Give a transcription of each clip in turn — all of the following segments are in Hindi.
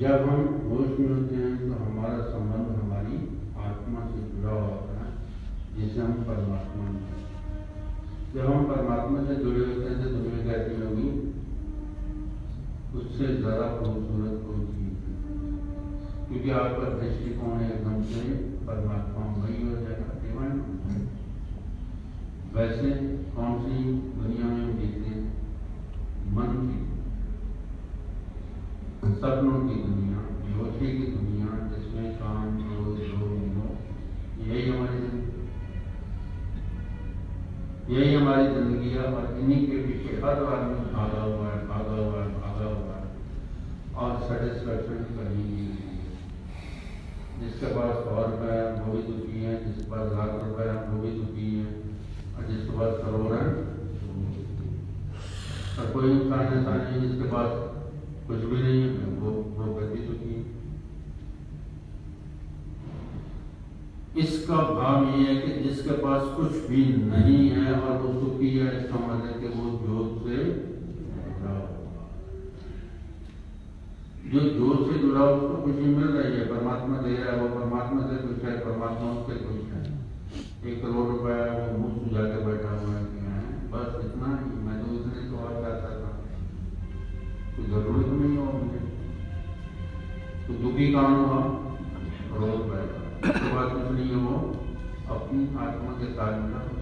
जब हम होश में होते हैं तो हमारा संबंध हमारी आत्मा से जुड़ा होता है, जिसे हम परमात्मा में। जब हम परमात्मा से जुड़े होते हैं तो दुनिया कहती होगी उससे ज़्यादा खूबसूरत कोई चीज़ नहीं, क्योंकि आपका दृष्टिकोण एकदम से परमात्मा में ही हो जाएगा, डिवाइन। वैसे कौन सी दुनिया में हम जीते हैं? मन की, सपनों की दुनिया, बेहोशी की दुनिया, जिसमें काम क्रोध लोभ मोह, यही हमारी जिंदगी है। और इन्हीं के पीछे हर आदमी भागा हुआ है और सेटिस्फैक्शन कहीं नहीं है। जिसके पास 100 रुपये है वो भी दुखी है, जिसके पास 1,00,000 रुपये है वो भी दुखी है, और जिसके पास करोड़ है। और कोई इंसान ऐसा नहीं जिसके पास कुछ भी नहीं है, वो गति दुखी है। इसका भाव ये है कि जिसके पास कुछ भी नहीं है और वो सुखी है, इसका मतलब कि वो जोत से जुड़ा हुआ। जो जोत से जुड़ा उसको खुशी मिल रही है, परमात्मा दे रहा है, वो परमात्मा से खुश है, परमात्मा उससे खुश है। 1 करोड़ रुपया वो मुंह सुझा के बैठा हुआ है, बस इतना ही। मैं तो इतने तो और चाहता था, कोई जरूरत नहीं हो मुझे। तो दुखी कौन हुआ? करोड़ रुपये का, उसके बाद कुछ नहीं है, वो अपनी आत्मा के तालमेल में।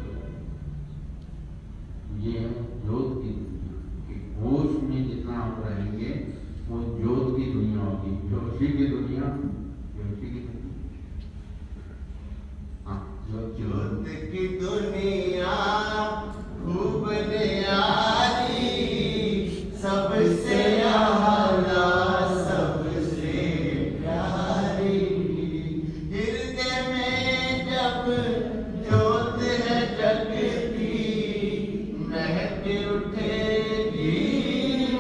ये है जोत की दुनिया कि होश में जितना हम रहेंगे वो जोत की दुनिया होगी। जोशी की दुनिया, जोत की दुनिया खूब न्यारी, सबसे आला सबसे प्यारी। हृदय में जब जोत है जगती, महक उठेगी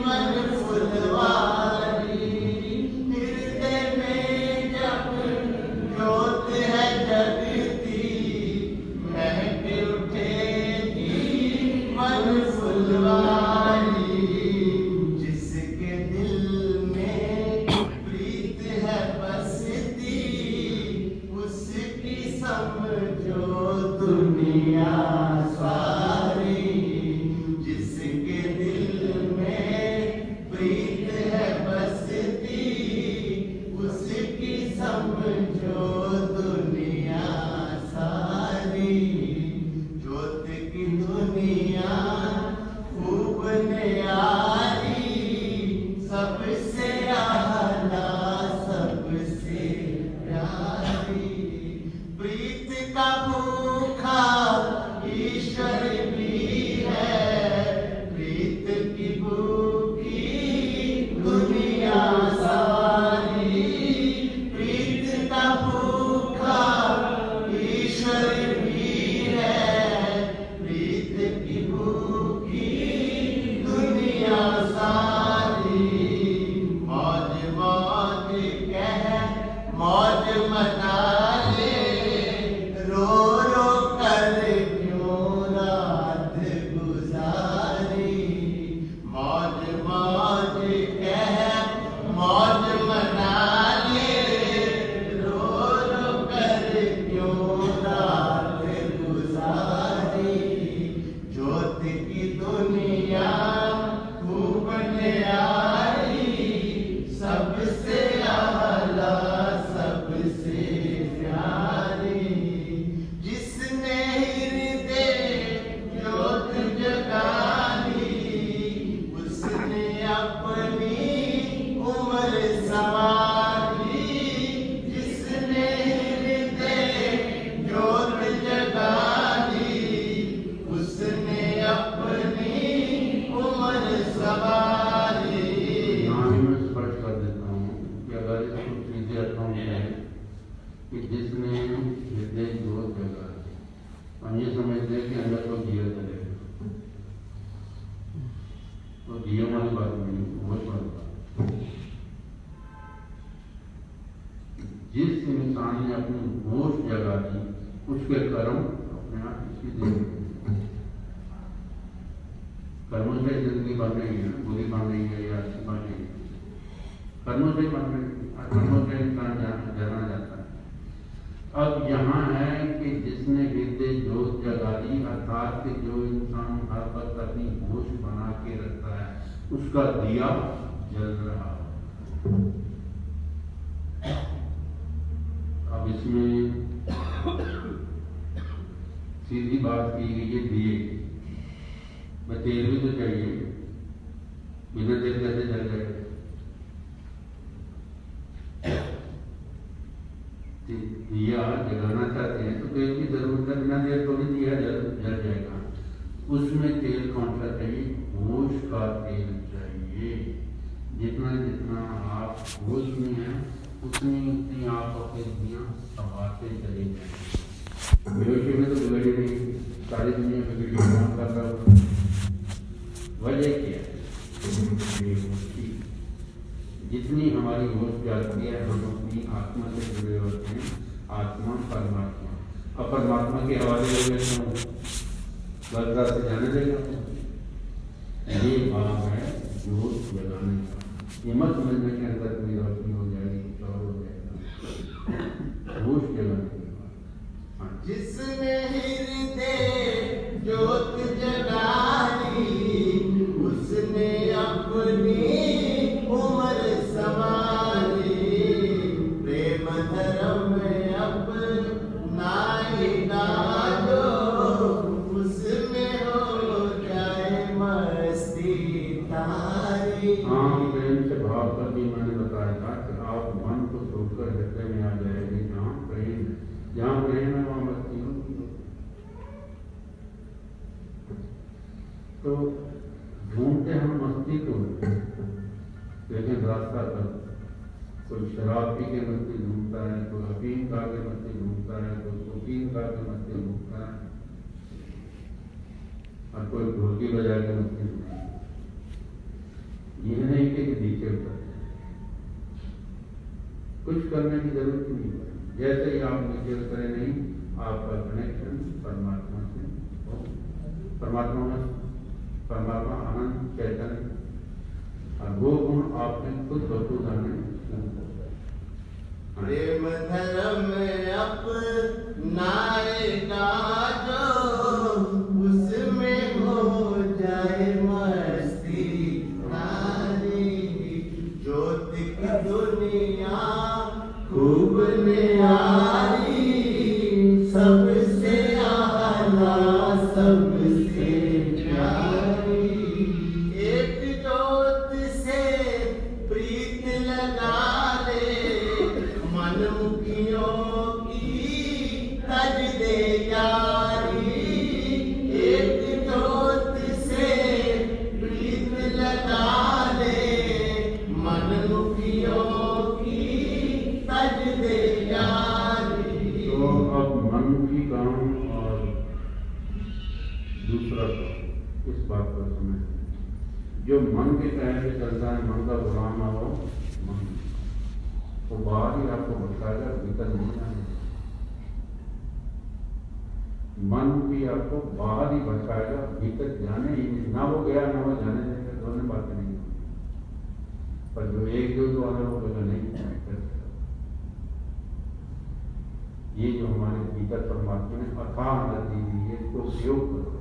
मन फुलवारी। हृदय में जब जोत है जगती, जिसके दिल में प्रीत है बसती, उसकी समझो दुनिया सारी। जिसके दिल में प्रीत है बसती, उसकी समझो दुनिया सारी। जोत की दुनिया खूब न्यारी, सबसे आला सबसे प्यारी। प्रीत का भूखा ईश्वर भी है, प्रीत की भूखी दुनिया सारी। प्रीत का समझने के अंदर तो दिया चलेगा, तो दिया वाली बात नहीं, बहुत बड़ी बात। जिस इंसान ने अपनी होश जगा दी उसके कर्म अपने आप इसकी जिंदगी, कर्मों से जिंदगी बन रही है, बुरी बन रही है या अच्छी बन रही है, कर्मों से बन रही है, कर्मों से इंसान जाना जाता है। अब यहाँ है कि जिसने हृदय जोत जगा दी, अर्थात कि जो इंसान हर वक्त अपनी होश बना के रखता है उसका दिया जल रहा है। अब इसमें सीधी बात की गई है दिए में तेल भी तो चाहिए, बिना तेल कैसे जल जाएगा? दिया जलाना चाहते हैं तो तेल की जरूरत है, बिना तेल तो नहीं दिया जल जाएगा। उसमें तेल कौन सा चाहिए? होश का तेल चाहिए। जितना जितना आप होश में हैं उतनी उतनी आप अपनी दुनिया संभालते चले जाएंगे। बेहोशी में तो बिगड़ी नहीं, सारी दुनिया बिगड़ी काम कर रहा हूँ। वजह क्या है? जितनी हमारी होश जाती है हम अपनी आत्मा से जुड़े होते हैं, आत्मा परमात्मा। अब परमात्मा के हवाले हो गए तो गलत रास्ते जाने देगा। ये भाव है जोत जगाने का। ये मत समझने के अंदर अपनी रोशनी हो जाएगी, कुछ और हो जाएगा। होश जगाने की बात। जिसने हृदय जोत जगाई उसने अपनी उम्र संवारी, प्रेम धर्म अपनाएगा जो उसमें हो जाए मस्ती तारी। हाँ, प्रेम से भाव कर भी मैंने बताया था कि आप मन को छोड़कर हृदय में आ जाएगी। जहाँ प्रेम है वहाँ मस्ती होगी। तो ढूंढते हम मस्ती को, लेकिन रास्ता कर कोई शराब पी के मस्ती ढूंढता है, कोई अफीम खा के मस्ती ढूंढता है, कोई कोकीन खा के मस्ती ढूंढता है, और कोई ढोलकी बजा के मस्ती ढूंढता है। यह नहीं कि नीचे उतर कुछ करने की जरूरत नहीं है। जैसे ही आप नीचे उतरे नहीं, आपका कनेक्शन परमात्मा से हो। परमात्मा आनंद चैतन्य और वो गुण आपने खुद बखूद आने। प्रेम धर्म अपनाएगा जो उसमें हो जाए मस्ती तारी। ज्योत की दुनिया खूब न्यारी, सबसे आला सबसे प्यारी। एक जोत से प्रीत लगा ले, मनमुखियों की तज दे यारी। एक जोत से प्रीत लगा ले, मनमुखियों की तज दे यारी। तो अब मनमुखी काम और दूसरा काम, इस बात को समझ, जो मन के कहने पे चलता है, मन का गुलाम ना हो, मन वो बाहर ही आपको भटकाएगा, भीतर नहीं जाने। मन भी आपको बाहर ही भटकाएगा, भीतर जाने ही नहीं। ना वो गया ना वो जाने देगा, दोनों बातें नहीं होंगी। पर जो एक जो वाला वो बोला नहीं, ये जो हमारे भीतर परमात्मा ने अथाह नदी दी है, इसको उपयोग करो।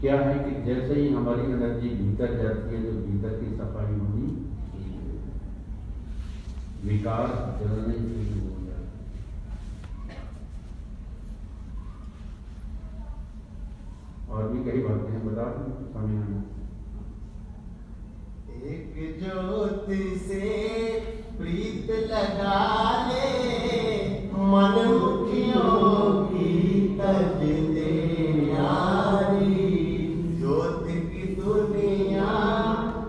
क्या है कि जैसे ही हमारी एनर्जी भीतर जाती है, जो भीतर की सफाई होनी, विकार जलने शुरू हो जाए। और भी कई बातें हैं, बता दूं समय में। एक ज्योत से प्रीत लगा ले, मनमुखियों की तज दे यारी। ज्योत की दुनिया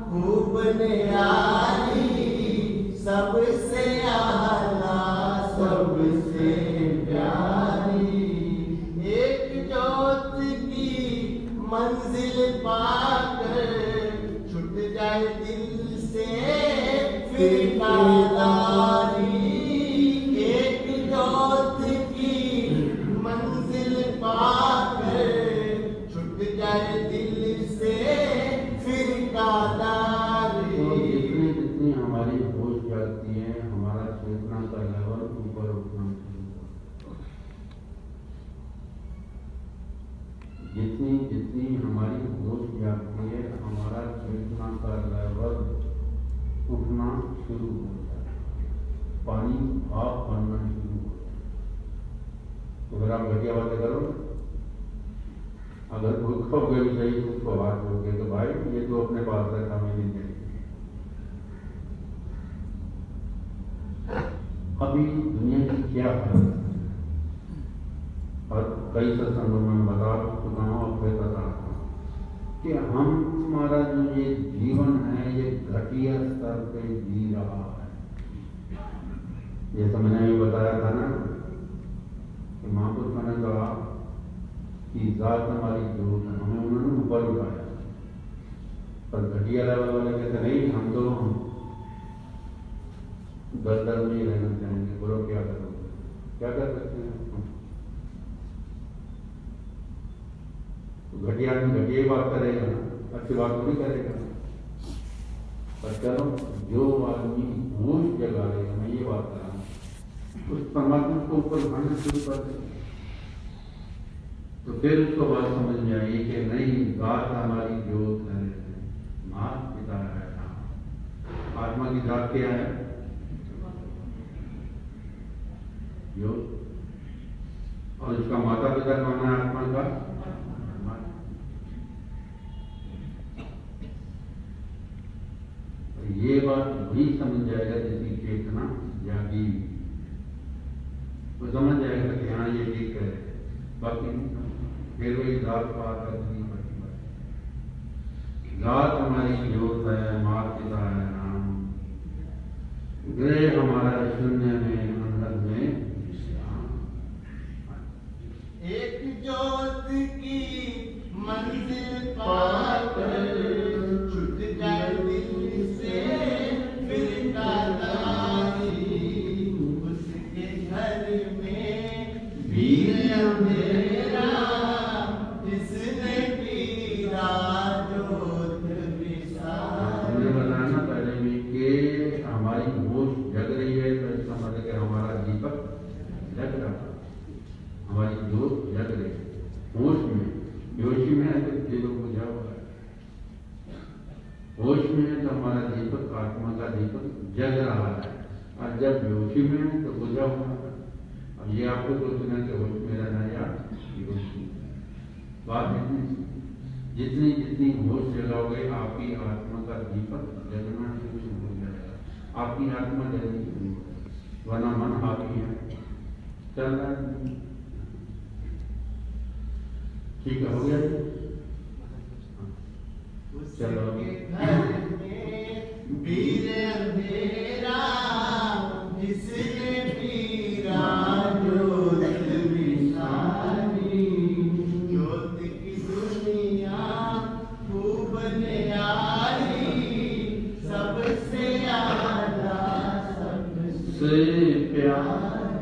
खूब न्यारी, सबसे आला सबसे प्यारी। एक से फिर कादारी एक जोत की मंजिल पाकर छूट जाए दिल से फिर कादारी। तो जितनी जितनी हमारी होश जागती है हमारा चेतना का लेवल ऊपर उठना शुरू होता है। जितनी जितनी हमारी होश जागती है हमारा चेतना का लेवल उठना शुरू होता है, पानी भाप बनना शुरू होता है। तो अगर आप घटिया बातें करो, अगर कोई कहोगे भी सही तो उसको बात होगे तो भाई ये तो अपने पास रखा हमें नहीं देंगे। अभी दुनिया की क्या हालत है और कई सत्संगों में बता चुका हूँ और फिर बता रहा हूँ कि हमारा जो ये जीवन है ये घटिया स्तर पे जी रहा है। जैसा मैंने अभी बताया था ना कि महापुरुष ने कहा कि जात हमारी जोत है, हमें उन्होंने ऊपर उठाया। पर घटिया लेवल वाले कहते नहीं हम तो दर में ही रहना चाहेंगे। बोलो क्या करोगे, क्या कर सकते हैं? तो घटिया आदमी घटिया ही बात करेगा ना, अच्छी बात नहीं करेगा। पर चलो जो आदमी होश जगा लेगा, मैं ये बात कर रहा हूँ, उस परमात्मा को ऊपर उठाना शुरू कर देगा तो फिर उसको बात समझ में आई कि नहीं जात हमारी जोत है, मात पिता है। आत्मा की जात क्या है? जोत। और उसका माता पिता कौन है आत्मा का? ये बात भी समझ जाएगा जिसकी चेतना जागी, वो समझ जाएगा कि हाँ ये ठीक है। बाकी नहीं समझ, फिर वही जात पात नहीं पड़ती बात। जात हमारी जोत है, मात पिता है नाम, गृह हमारा शून्य में अंदर में। एक जोत की मंजिल पाकर छूट जाए दिल से फिर कादारी। उसके घर में भी अंधेरा जिसने पीरा जोत विसारी। हमने बताया ना पहले भी कि हमारी होश जग रही है तो इसका मतलब कि हमारा दीपक जग रहा है, हमारी जोत जग रही है। होश में बेहोशी में है तो दीपक बुझा हुआ है, होश में है तो हमारा दीपक आत्मा का दीपक जग रहा है, और जब बेहोशी में है तो बुझा हुआ है। अब ये आपको सोचना कि होश में रहना या बेहोशी। बात इतनी जितनी जितनी होश जगाओगे आपकी आत्मा का दीपक जगना शुरू हो जाएगा, आपकी आत्मा जगनी शुरू हो जाएगी। वरना मन हावी है, चल रहा है। ठीक है, हो गया। चलो वीर अंधेरा जिसने पीरा जोत विसारी। जोत की दुनिया खूब न्यारी, सबसे आला सबसे से प्यार